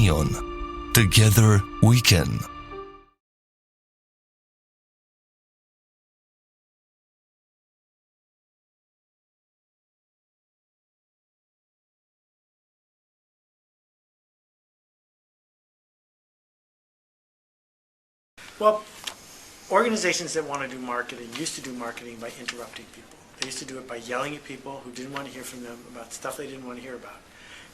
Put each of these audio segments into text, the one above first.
opinion. Together we can. Well, organizations that want to do marketing used to do marketing by interrupting people. They used to do it by yelling at people who didn't want to hear from them about stuff they didn't want to hear about.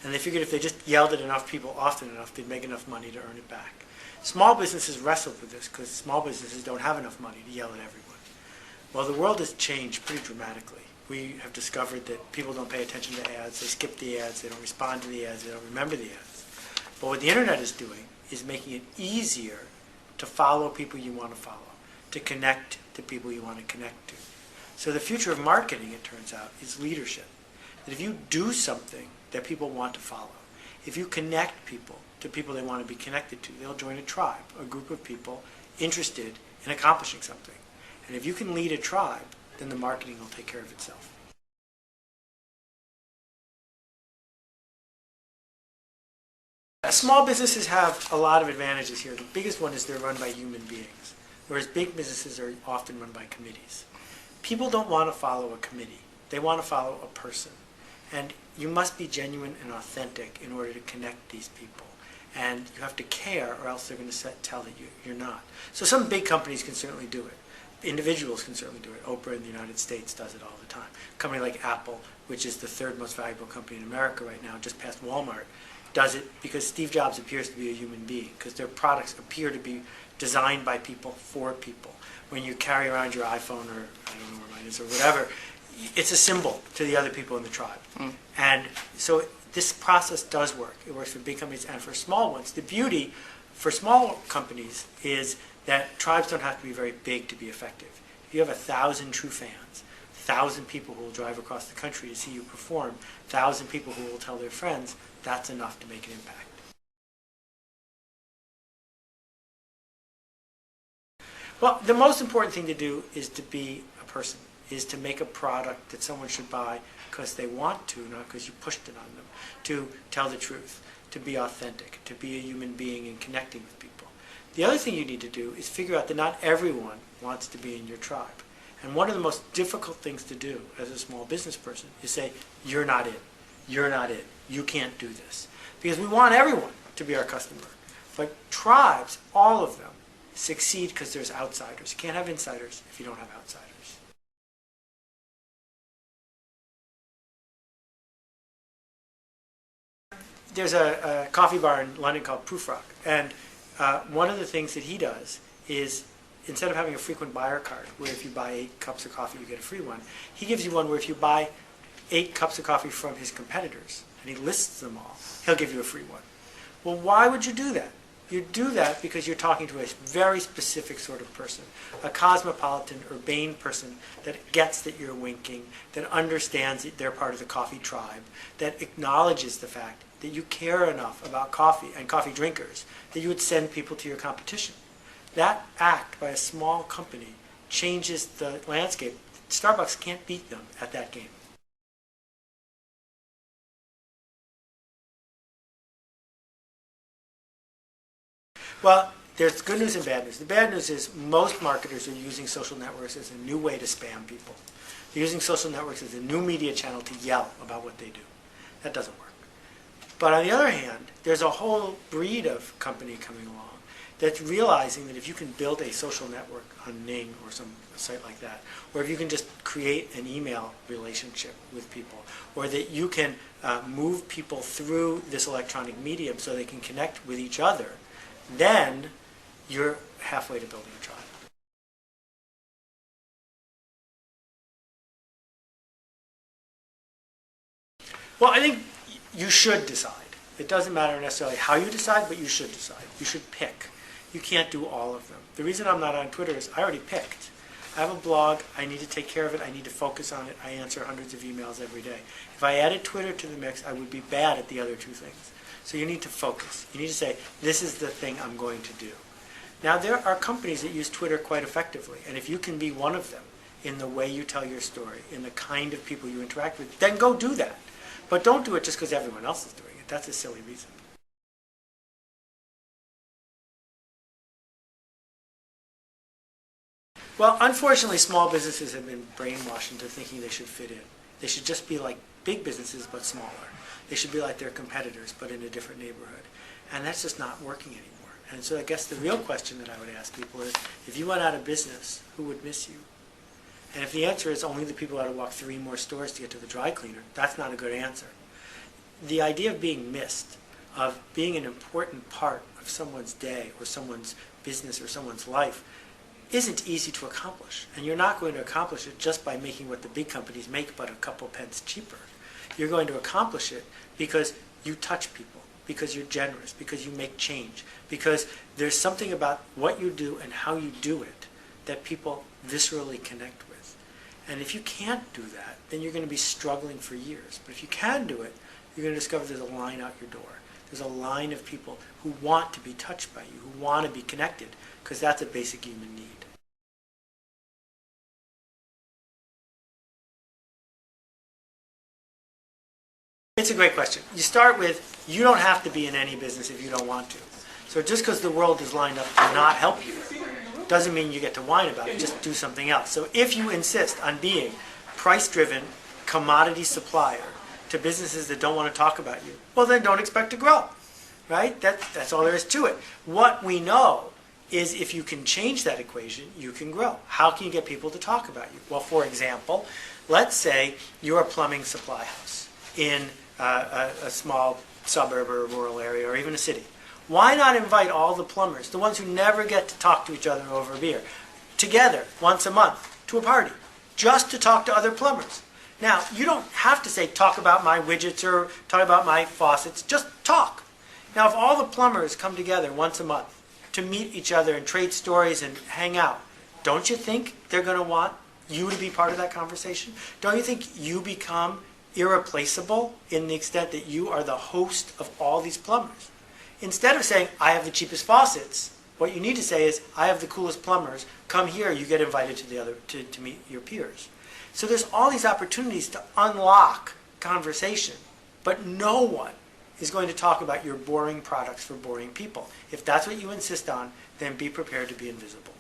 And they figured if they just yelled at enough people often enough, they'd make enough money to earn it back. Small businesses wrestled with this because small businesses don't have enough money to yell at everyone. Well, the world has changed pretty dramatically. We have discovered that people don't pay attention to ads, they skip the ads, they don't respond to the ads, they don't remember the ads. But what the internet is doing is making it easier to follow people you want to follow, to connect to people you want to connect to. So the future of marketing, it turns out, is leadership. That if you do something that people want to follow, if you connect people to people they want to be connected to, they'll join a tribe, a group of people interested in accomplishing something. And if you can lead a tribe, then the marketing will take care of itself. Small businesses have a lot of advantages here. The biggest one is they're run by human beings, whereas big businesses are often run by committees. People don't want to follow a committee. They want to follow a person. And you must be genuine and authentic in order to connect these people. And you have to care, or else they're going to tell that you're not. So some big companies can certainly do it. Individuals can certainly do it. Oprah in the United States does it all the time. A company like Apple, which is the third most valuable company in America right now, just past Walmart, does it because Steve Jobs appears to be a human being, because their products appear to be designed by people for people. When you carry around your iPhone, or I don't know where mine is, or whatever, it's a symbol to the other people in the tribe. And so this process does work. It works for big companies and for small ones. The beauty for small companies is that tribes don't have to be very big to be effective. If you have 1,000 true fans, 1,000 people who will drive across the country to see you perform, 1,000 people who will tell their friends, that's enough to make an impact. Well, the most important thing to do is to be a person, is to make a product that someone should buy because they want to, not because you pushed it on them, to tell the truth, to be authentic, to be a human being and connecting with people. The other thing you need to do is figure out that not everyone wants to be in your tribe. And one of the most difficult things to do as a small business person is say, you're not it, you're not it, you can't do this. Because we want everyone to be our customer. But tribes, all of them, succeed because there's outsiders. You can't have insiders if you don't have outsiders. There's a coffee bar in London called Proof Rock, and one of the things that he does is, instead of having a frequent buyer card, where if you buy 8 cups of coffee you get a free one, he gives you one where if you buy 8 cups of coffee from his competitors, and he lists them all, he'll give you a free one. Well, why would you do that? You do that because you're talking to a very specific sort of person, a cosmopolitan, urbane person that gets that you're winking, that understands that they're part of the coffee tribe, that acknowledges the fact that you care enough about coffee and coffee drinkers that you would send people to your competition. That act by a small company changes the landscape. Starbucks can't beat them at that game. Well, there's good news and bad news. The bad news is most marketers are using social networks as a new way to spam people. They're using social networks as a new media channel to yell about what they do. That doesn't work. But on the other hand, there's a whole breed of company coming along that's realizing that if you can build a social network on Ning or some site like that, or if you can just create an email relationship with people, or that you can move people through this electronic medium so they can connect with each other, then you're halfway to building a tribe. Well, I think you should decide. It doesn't matter necessarily how you decide, but you should decide. You should pick. You can't do all of them. The reason I'm not on Twitter is I already picked. I have a blog. I need to take care of it. I need to focus on it. I answer hundreds of emails every day. If I added Twitter to the mix, I would be bad at the other 2 things. So you need to focus. You need to say, this is the thing I'm going to do. Now, there are companies that use Twitter quite effectively, and if you can be one of them in the way you tell your story, in the kind of people you interact with, then go do that. But don't do it just because everyone else is doing it. That's a silly reason. Well, unfortunately, small businesses have been brainwashed into thinking they should fit in. They should just be like big businesses, but smaller. They should be like their competitors, but in a different neighborhood. And that's just not working anymore. And so I guess the real question that I would ask people is, if you went out of business, who would miss you? And if the answer is only the people who had to walk 3 more stores to get to the dry cleaner, that's not a good answer. The idea of being missed, of being an important part of someone's day or someone's business or someone's life, isn't easy to accomplish. And you're not going to accomplish it just by making what the big companies make but a couple pence cheaper. You're going to accomplish it because you touch people, because you're generous, because you make change, because there's something about what you do and how you do it that people viscerally connect with. And if you can't do that, then you're going to be struggling for years. But if you can do it, you're going to discover there's a line out your door. There's a line of people who want to be touched by you, who want to be connected, because that's a basic human need. It's a great question. You start with, you don't have to be in any business if you don't want to. So just because the world is lined up to not help you doesn't mean you get to whine about it. Just do something else. So if you insist on being price-driven commodity supplier to businesses that don't want to talk about you, well, then don't expect to grow, right? That's all there is to it. What we know is if you can change that equation, you can grow. How can you get people to talk about you? Well, for example, let's say you're a plumbing supply house in a small suburb or a rural area or even a city. Why not invite all the plumbers, the ones who never get to talk to each other over a beer, together once a month to a party, just to talk to other plumbers? Now, you don't have to say, talk about my widgets or talk about my faucets, just talk. Now, if all the plumbers come together once a month to meet each other and trade stories and hang out, don't you think they're going to want you to be part of that conversation? Don't you think you become irreplaceable in the extent that you are the host of all these plumbers? Instead of saying, I have the cheapest faucets, what you need to say is, I have the coolest plumbers, come here, you get invited to meet your peers. So there's all these opportunities to unlock conversation, but no one is going to talk about your boring products for boring people. If that's what you insist on, then be prepared to be invisible.